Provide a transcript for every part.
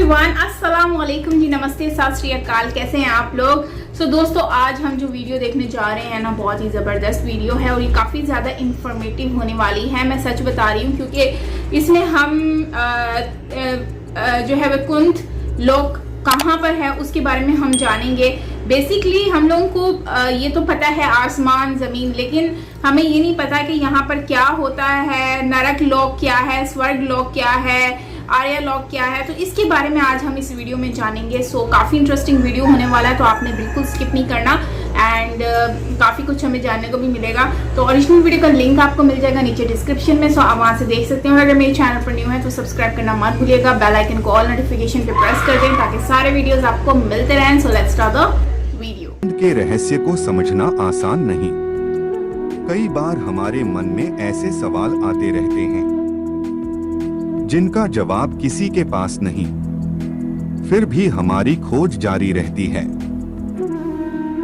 Everyone, अस्सलाम वालेकुम जी, नमस्ते, सत श्री अकाल। कैसे हैं आप लोग? दोस्तों, आज हम जो वीडियो देखने जा रहे हैं ना, बहुत ही ज़बरदस्त वीडियो है और ये काफ़ी ज़्यादा इंफॉर्मेटिव होने वाली है। मैं सच बता रही हूँ क्योंकि इसमें हम जो है वह कुंत लोग कहाँ पर है उसके बारे में हम जानेंगे। बेसिकली हम लोगों को ये तो पता है आसमान ज़मीन, लेकिन हमें ये नहीं पता कि यहाँ पर क्या होता है, नरक लोक क्या है, स्वर्ग लोक क्या है, आर्या लोक क्या है। तो इसके बारे में आज हम इस वीडियो में जानेंगे। काफ़ी इंटरेस्टिंग वीडियो होने वाला है, तो आपने बिल्कुल स्किप नहीं करना एंड काफ़ी कुछ हमें जानने को भी मिलेगा। तो ओरिजिनल वीडियो का लिंक आपको मिल जाएगा नीचे डिस्क्रिप्शन में, आप वहाँ से देख सकते हैं। और अगर मेरे चैनल पर न्यू है तो सब्सक्राइब करना मत भूलिएगा, बेल आइकन को ऑल नोटिफिकेशन पे प्रेस कर दें ताकि सारे वीडियोस आपको मिलते रहें। So let's start the video. के रहस्य को समझना आसान नहीं। कई बार हमारे मन में ऐसे सवाल आते रहते हैं जिनका जवाब किसी के पास नहीं, फिर भी हमारी खोज जारी रहती है।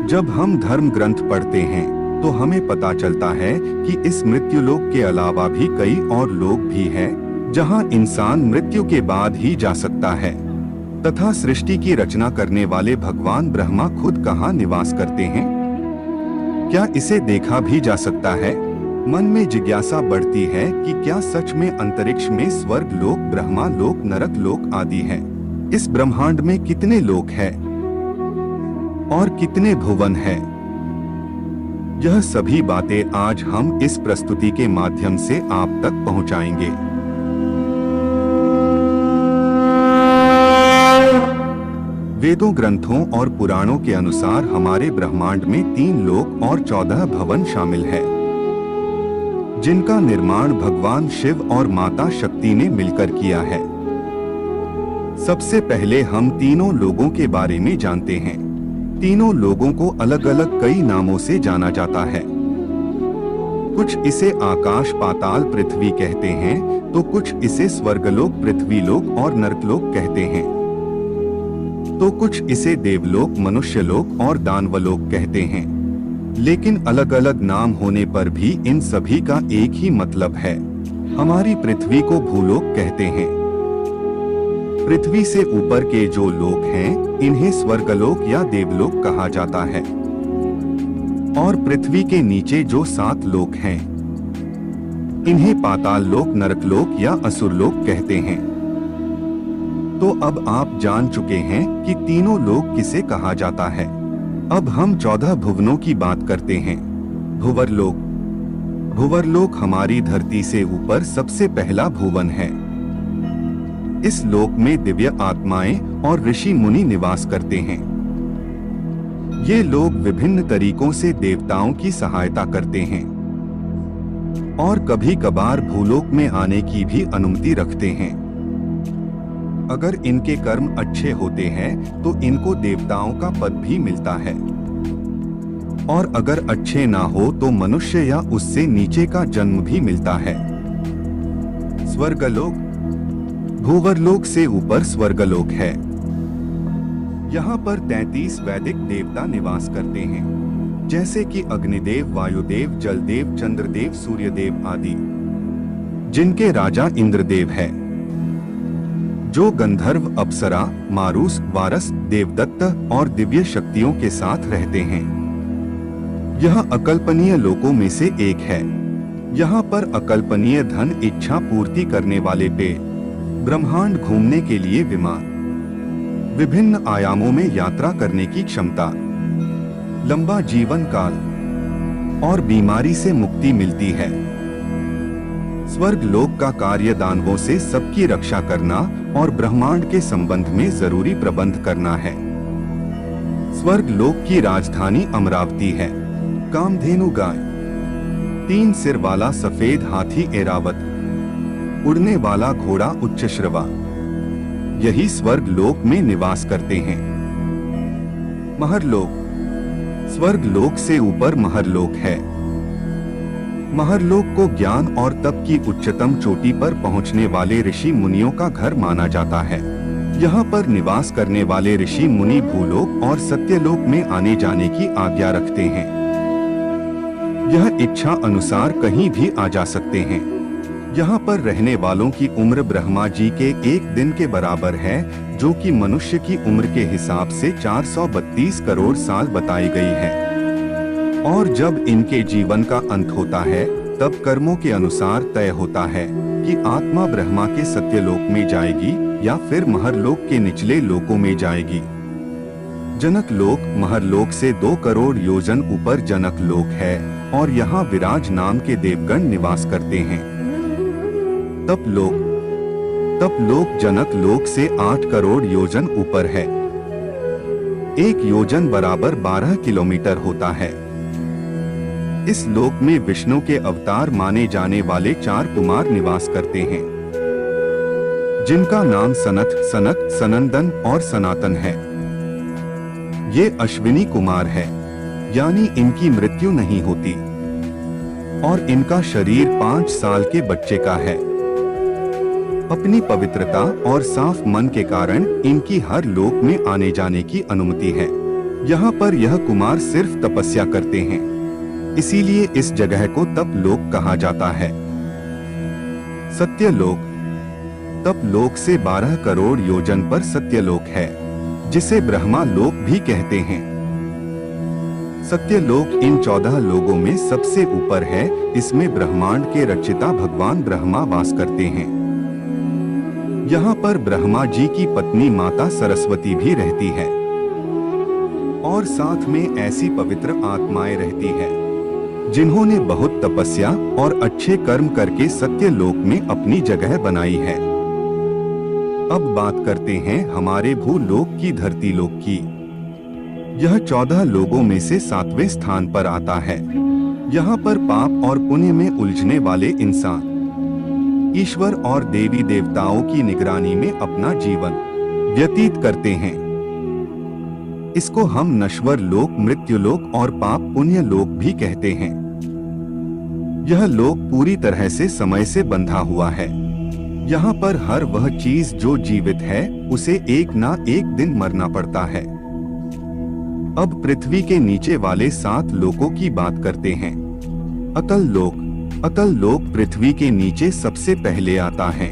जब हम धर्म ग्रंथ पढ़ते हैं तो हमें पता चलता है कि इस मृत्युलोक के अलावा भी कई और लोक भी हैं जहां इंसान मृत्यु के बाद ही जा सकता है। तथा सृष्टि की रचना करने वाले भगवान ब्रह्मा खुद कहाँ निवास करते हैं? क्या इसे देखा भी जा सकता है? मन में जिज्ञासा बढ़ती है कि क्या सच में अंतरिक्ष में स्वर्ग लोक, ब्रह्मा लोक, नरक लोक आदि है? इस ब्रह्मांड में कितने लोक हैं और कितने भुवन हैं? यह सभी बातें आज हम इस प्रस्तुति के माध्यम से आप तक पहुंचाएंगे। वेदों, ग्रंथों और पुराणों के अनुसार हमारे ब्रह्मांड में 3 लोक और 14 भवन शामिल है, जिनका निर्माण भगवान शिव और माता शक्ति ने मिलकर किया है। सबसे पहले हम तीनों लोगों के बारे में जानते हैं। तीनों लोगों को अलग अलग कई नामों से जाना जाता है। कुछ इसे आकाश, पाताल, पृथ्वी कहते हैं तो कुछ इसे स्वर्गलोक, पृथ्वीलोक और नरकलोक कहते हैं, तो कुछ इसे देवलोक, मनुष्यलोक और दानवलोक कहते हैं। लेकिन अलग अलग नाम होने पर भी इन सभी का एक ही मतलब है। हमारी पृथ्वी को भूलोक कहते हैं। पृथ्वी से ऊपर के जो लोक हैं, इन्हें स्वर्गलोक या देवलोक कहा जाता है। और पृथ्वी के नीचे जो 7 लोक हैं, इन्हें पाताल लोक, नरकलोक या असुरलोक कहते हैं। तो अब आप जान चुके हैं कि तीनों लोक किसे कहा जाता है। अब हम 14 भुवनों की बात करते हैं। भुवरलोक। भुवरलोक हमारी धरती से ऊपर सबसे पहला भुवन है। इस लोक में दिव्य आत्माएं और ऋषि मुनि निवास करते हैं। ये लोग विभिन्न तरीकों से देवताओं की सहायता करते हैं और कभी कभार भूलोक में आने की भी अनुमति रखते हैं। अगर इनके कर्म अच्छे होते हैं तो इनको देवताओं का पद भी मिलता है, और अगर अच्छे ना हो तो मनुष्य या उससे नीचे का जन्म भी मिलता है। स्वर्गलोक। भूवरलोक से ऊपर स्वर्गलोक है। यहाँ पर 33 वैदिक देवता निवास करते हैं, जैसे कि अग्निदेव, वायुदेव, जलदेव, चंद्रदेव, सूर्यदेव आदि, जिनके राजा इंद्रदेव है, जो गंधर्व, अप्सरा, मारूस, वारस, देवदत्त और दिव्य शक्तियों के साथ रहते हैं। यह अकल्पनीय लोकों में से एक है। यहाँ पर अकल्पनीय धन इच्छा पूर्ति करने वाले पेड़, ब्रह्मांड घूमने के लिए विमान, विभिन्न आयामों में यात्रा करने की क्षमता, लंबा जीवन काल और बीमारी से मुक्ति मिलती है। स्वर्ग लोक का कार्य दानवों से सबकी रक्षा करना और ब्रह्मांड के संबंध में जरूरी प्रबंध करना है। स्वर्ग लोक की राजधानी अमरावती है। कामधेनु गाय, 3 सिर वाला सफेद हाथी ऐरावत, उड़ने वाला घोड़ा उच्चश्रवा, यही स्वर्ग लोक में निवास करते हैं। महरलोक। स्वर्ग लोक से ऊपर महरलोक है। महरलोक को ज्ञान और तप की उच्चतम चोटी पर पहुंचने वाले ऋषि मुनियों का घर माना जाता है। यहाँ पर निवास करने वाले ऋषि मुनि भूलोक और सत्यलोक में आने जाने की आज्ञा रखते हैं। यह इच्छा अनुसार कहीं भी आ जा सकते हैं। यहाँ पर रहने वालों की उम्र ब्रह्मा जी के एक दिन के बराबर है, जो कि मनुष्य की उम्र के हिसाब से 432 करोड़ साल बताई गई है। और जब इनके जीवन का अंत होता है, तब कर्मों के अनुसार तय होता है कि आत्मा ब्रह्मा के सत्यलोक में जाएगी या फिर महरलोक के निचले लोकों में जाएगी। जनक लोक महरलोक से 2 करोड़ योजन ऊपर जनक लोक है और यहाँ विराज नाम के देवगण निवास करते हैं। तप लोक जनक लोक से 8 करोड़ योजन ऊपर है। 1 योजन बराबर 12 किलोमीटर होता है। इस लोक में विष्णु के अवतार माने जाने वाले 4 कुमार निवास करते हैं, जिनका नाम सनत, सनक, सनंदन और सनातन है। ये अश्विनी कुमार है, यानी इनकी मृत्यु नहीं होती और इनका शरीर 5 साल के बच्चे का है। अपनी पवित्रता और साफ मन के कारण इनकी हर लोक में आने जाने की अनुमति है। यहाँ पर यह कुमार सिर्फ तपस्या करते हैं, इसीलिए इस जगह को तप लोक कहा जाता है। सत्यलोक तप लोक से 12 करोड़ योजन पर सत्यलोक है, जिसे ब्रह्मा लोक भी कहते हैं। सत्यलोक इन 14 लोगों में सबसे ऊपर है। इसमें ब्रह्मांड के रचयिता भगवान ब्रह्मा वास करते हैं। यहाँ पर ब्रह्मा जी की पत्नी माता सरस्वती भी रहती है और साथ में ऐसी पवित्र आत्माएं रहती है, जिन्होंने बहुत तपस्या और अच्छे कर्म करके सत्यलोक में अपनी जगह बनाई है। अब बात करते हैं हमारे भूलोक की धरती लोक की। यह 14 लोगों में से 7वें स्थान पर आता है। यहाँ पर पाप और पुण्य में उलझने वाले इंसान ईश्वर और देवी देवताओं की निगरानी में अपना जीवन व्यतीत करते हैं। इसको हम नश्वर लोक, मृत्यु लोक और पाप पुण्य लोक भी कहते हैं। यह लोक पूरी तरह से समय से बंधा हुआ है। यहाँ पर हर वह चीज जो जीवित है उसे एक ना एक दिन मरना पड़ता है। अब पृथ्वी के नीचे वाले 7 लोकों की बात करते हैं। अतल लोक पृथ्वी के नीचे सबसे पहले आता है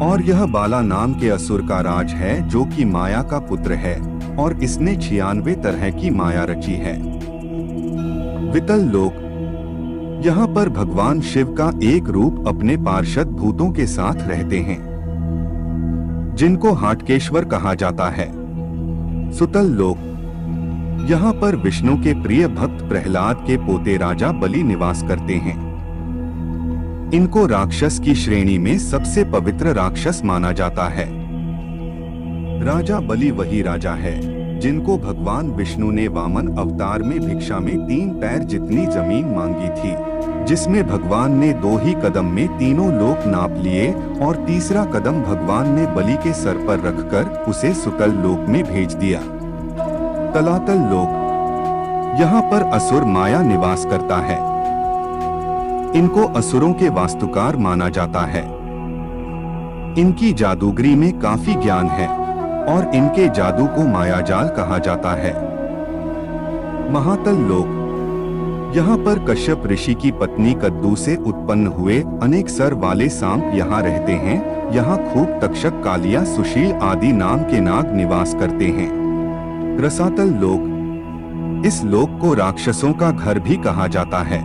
और यह बाला नाम के असुर का राज है, जो कि माया का पुत्र है और इसने 96 तरह की माया रची है। वितल लोक यहाँ पर भगवान शिव का एक रूप अपने पार्षद भूतों के साथ रहते हैं, जिनको हाटकेश्वर कहा जाता है। सुतल लोक यहाँ पर विष्णु के प्रिय भक्त प्रहलाद के पोते राजा बलि निवास करते हैं। इनको राक्षस की श्रेणी में सबसे पवित्र राक्षस माना जाता है। राजा बलि वही राजा है जिनको भगवान विष्णु ने वामन अवतार में भिक्षा में 3 पैर जितनी जमीन मांगी थी, जिसमें भगवान ने 2 ही कदम में तीनों लोक नाप लिए और तीसरा कदम भगवान ने बलि के सर पर रखकर उसे सुतल लोक में भेज दिया। तलातल लोक यहाँ पर असुर माया निवास करता है। इनको असुरों के वास्तुकार माना जाता है। इनकी जादूगरी में काफी ज्ञान है और इनके जादू को मायाजाल कहा जाता है। महातल लोक यहाँ पर कश्यप ऋषि की पत्नी कद्दू से उत्पन्न हुए अनेक सर वाले सांप यहाँ रहते हैं। यहाँ खूब तक्षक, कालिया, सुशील आदि नाम के नाग निवास करते हैं। रसातल लोक इस लोक को राक्षसों का घर भी कहा जाता है।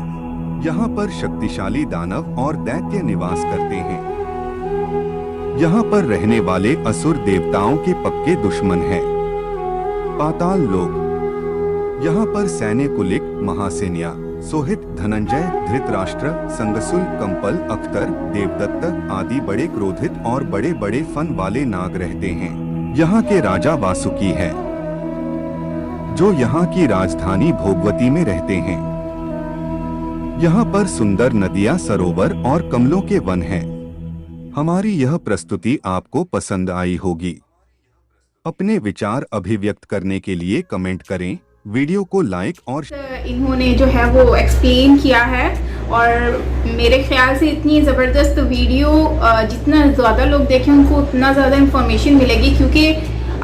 यहाँ पर शक्तिशाली दानव और दैत्य निवास करते हैं। यहाँ पर रहने वाले असुर देवताओं के पक्के दुश्मन हैं। पाताल लोक यहाँ पर सैन्य कुलिक, महासेनिया, सोहित, धनंजय, धृतराष्ट्र, संगसुल, कंपल, अख्तर, देवदत्त आदि बड़े क्रोधित और बड़े बड़े फन वाले नाग रहते हैं। यहाँ के राजा वासुकी है, जो यहाँ की राजधानी भोगवती में रहते हैं। यहाँ पर सुंदर नदियाँ, सरोवर और कमलों के वन हैं। हमारी यह प्रस्तुति आपको पसंद आई होगी। अपने विचार अभिव्यक्त करने के लिए कमेंट करें, वीडियो को लाइक और इन्होंने जो है वो एक्सप्लेन किया है और मेरे ख्याल से इतनी ज़बरदस्त वीडियो जितना ज़्यादा लोग देखें उनको उतना ज़्यादा इंफॉर्मेशन मिलेगी, क्योंकि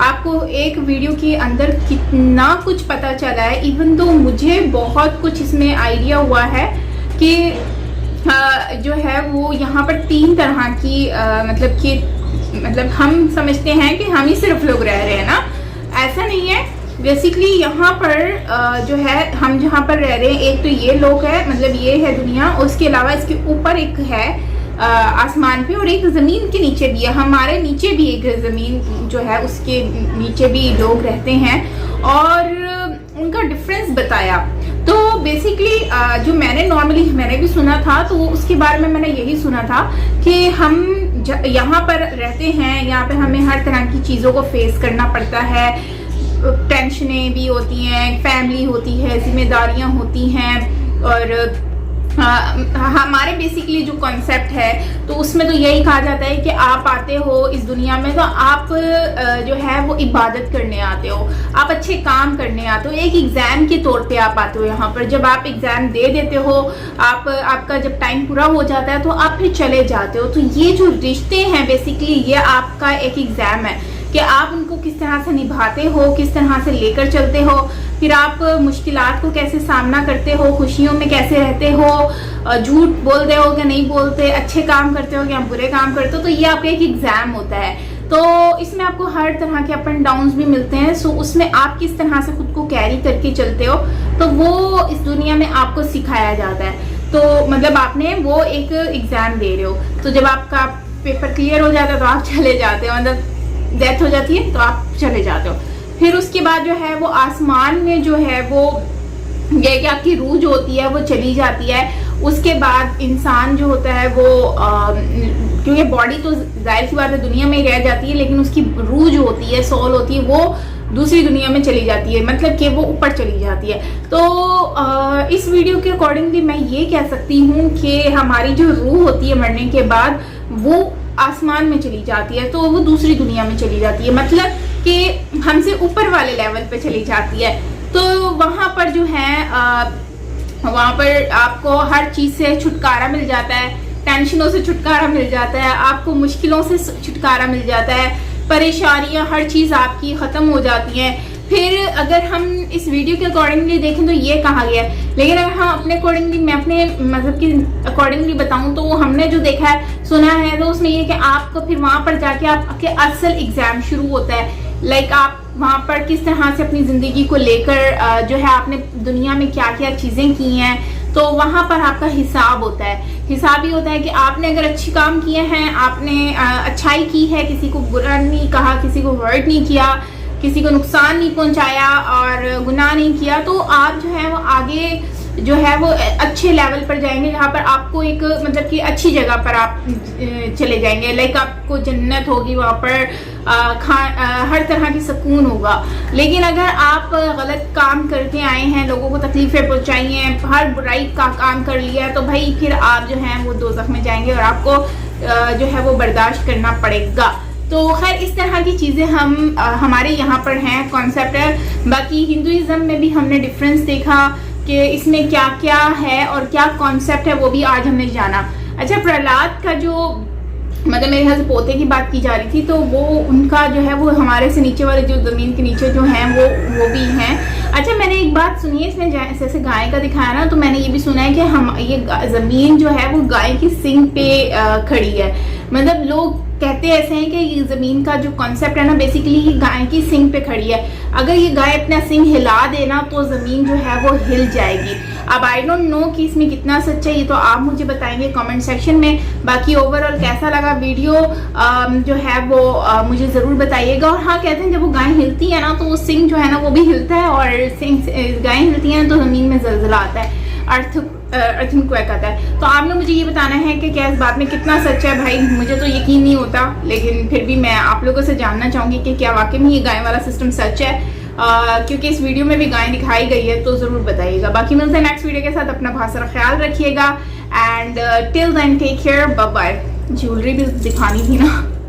आपको एक वीडियो के अंदर कितना कुछ पता चला है। इवन तो मुझे बहुत कुछ इसमें आइडिया हुआ है कि जो है वो यहाँ पर 3 तरह की मतलब हम समझते हैं कि हम ही सिर्फ लोग रह रहे हैं ना, ऐसा नहीं है। बेसिकली यहाँ पर जो है हम जहाँ पर रह रहे हैं, एक तो ये लोग है, मतलब ये है दुनिया, उसके अलावा इसके ऊपर एक है आसमान पे, और एक ज़मीन के नीचे भी है, हमारे नीचे भी एक ज़मीन जो है उसके नीचे भी लोग रहते हैं, और उनका डिफरेंस बताया। तो बेसिकली जो मैंने भी सुना था, तो उसके बारे में मैंने यही सुना था कि हम यहाँ पर रहते हैं, यहाँ पे हमें हर तरह की चीज़ों को फेस करना पड़ता है, टेंशनें भी होती हैं, फैमिली होती है, जिम्मेदारियाँ होती हैं, और हमारे बेसिकली जो कॉन्सेप्ट है तो उसमें तो यही कहा जाता है कि आप आते हो इस दुनिया में तो आप जो है वो इबादत करने आते हो, आप अच्छे काम करने आते हो, एक एग्ज़ाम के तौर पे आप आते हो यहाँ पर। जब आप एग्ज़ाम दे देते हो, आपका जब टाइम पूरा हो जाता है तो आप फिर चले जाते हो। तो ये जो रिश्ते हैं बेसिकली ये आपका एक एग्ज़ाम है कि आप उनको किस तरह से निभाते हो, किस तरह से लेकर चलते हो, फिर आप मुश्किलात को कैसे सामना करते हो, खुशियों में कैसे रहते हो, झूठ बोलते हो कि नहीं बोलते, अच्छे काम करते हो या बुरे काम करते हो। तो ये आपका एक एग्ज़ाम होता है। तो इसमें आपको हर तरह के अप एंड डाउन्स भी मिलते हैं। सो उसमें आप किस तरह से खुद को कैरी करके चलते हो, तो वो इस दुनिया में आपको सिखाया जाता है। तो मतलब आपने वो एक एग्ज़ाम दे रहे हो, तो जब आपका पेपर क्लियर हो जाता है तो आप चले जाते हो, मतलब डेथ हो जाती है तो आप चले जाते हो। फिर उसके बाद जो है वो आसमान में जो है वो ये कि आपकी रूह जो होती है वो चली जाती है। उसके बाद इंसान जो होता है वो क्योंकि बॉडी तो जाहिर सी बात है दुनिया में ही रह जाती है, लेकिन उसकी रूह जो होती है, सोल होती है, वो दूसरी दुनिया में चली जाती है, मतलब कि वो ऊपर चली जाती है। तो इस वीडियो के अकॉर्डिंगली मैं ये कह सकती हूँ कि हमारी जो रूह होती है मरने के बाद वो आसमान में चली जाती है, तो वो दूसरी दुनिया में चली जाती है, मतलब कि हमसे ऊपर वाले लेवल पे चली जाती है। तो वहाँ पर जो है वहाँ पर आपको हर चीज़ से छुटकारा मिल जाता है, टेंशनों से छुटकारा मिल जाता है, आपको मुश्किलों से छुटकारा मिल जाता है, परेशानियाँ हर चीज़ आपकी ख़त्म हो जाती हैं। फिर अगर हम इस वीडियो के अकॉर्डिंगली देखें तो ये कहा गया है, लेकिन अगर हम अपने अकॉर्डिंगली, मैं अपने मज़हब के अकॉर्डिंगली बताऊं तो हमने जो देखा है, सुना है, तो उसमें ये कि आपको फिर वहाँ पर जाके आपके असल एग्ज़ाम शुरू होता है। लाइक आप वहाँ पर किस तरह से अपनी ज़िंदगी को लेकर जो है आपने दुनिया में क्या क्या चीज़ें की हैं, तो वहाँ पर आपका हिसाब होता है। हिसाब ही होता है कि आपने अगर अच्छे काम किए हैं, आपने अच्छाई की है, किसी को बुरा नहीं कहा, किसी को हर्ट नहीं किया, किसी को नुकसान नहीं पहुंचाया और गुनाह नहीं किया, तो आप जो है वो आगे जो है वो अच्छे लेवल पर जाएंगे, जहाँ पर आपको एक मतलब कि अच्छी जगह पर आप चले जाएंगे। लाइक आपको जन्नत होगी, वहाँ पर हर तरह की सुकून होगा। लेकिन अगर आप गलत काम करके आए हैं, लोगों को तकलीफ़ें पहुँचाई हैं, हर बुराई का काम कर लिया है, तो भाई फिर आप जो है वो दोज़ख में जाएंगे और आपको जो है वो बर्दाश्त करना पड़ेगा। तो खैर इस तरह की चीज़ें हमारे यहाँ पर हैं, कॉन्सेप्ट है। बाकी हिंदुइज़्म में भी हमने डिफरेंस देखा कि इसमें क्या क्या है और क्या कॉन्सेप्ट है, वो भी आज हमने जाना। अच्छा, प्रहलाद का जो मतलब मेरे यहाँ से पोते की बात की जा रही थी, तो वो उनका जो है वो हमारे से नीचे वाले जो ज़मीन के नीचे जो हैं वो भी हैं। अच्छा, मैंने एक बात सुनी है, इसमें जैसे गाय का दिखाया ना, तो मैंने ये भी सुना है कि हम ये ज़मीन जो है वो गाय की सींग पे खड़ी है। मतलब लोग कहते ऐसे हैं कि ये ज़मीन का जो कॉन्सेप्ट है ना, बेसिकली ये गाय की सींग पे खड़ी है। अगर ये गाय अपना सींग हिला देना तो ज़मीन जो है वो हिल जाएगी। अब आई डोंट नो कि इसमें कितना सच है, ये तो आप मुझे बताएंगे कमेंट सेक्शन में। बाकी ओवरऑल कैसा लगा वीडियो जो है वो मुझे ज़रूर बताइएगा। और हाँ, कहते हैं जब वो गाय हिलती है ना तो वो सींग जो है ना वो भी हिलता है, और गाय हिलती है ना तो ज़मीन में ज़लज़ला आता है, अर्थक्वेक आता है। तो आपने मुझे ये बताना है कि क्या इस बात में कितना सच है। भाई मुझे तो यकीन नहीं होता, लेकिन फिर भी मैं आप लोगों से जानना चाहूँगी कि क्या वाकई में ये गाय वाला सिस्टम सच है, क्योंकि इस वीडियो में भी गाय दिखाई गई है, तो ज़रूर बताइएगा। बाकी मिलते हैं नेक्स्ट वीडियो के साथ, अपना बहुत सारा ख्याल रखिएगा and till then take care, bye bye. Jewellery भी दिखानी थी ना।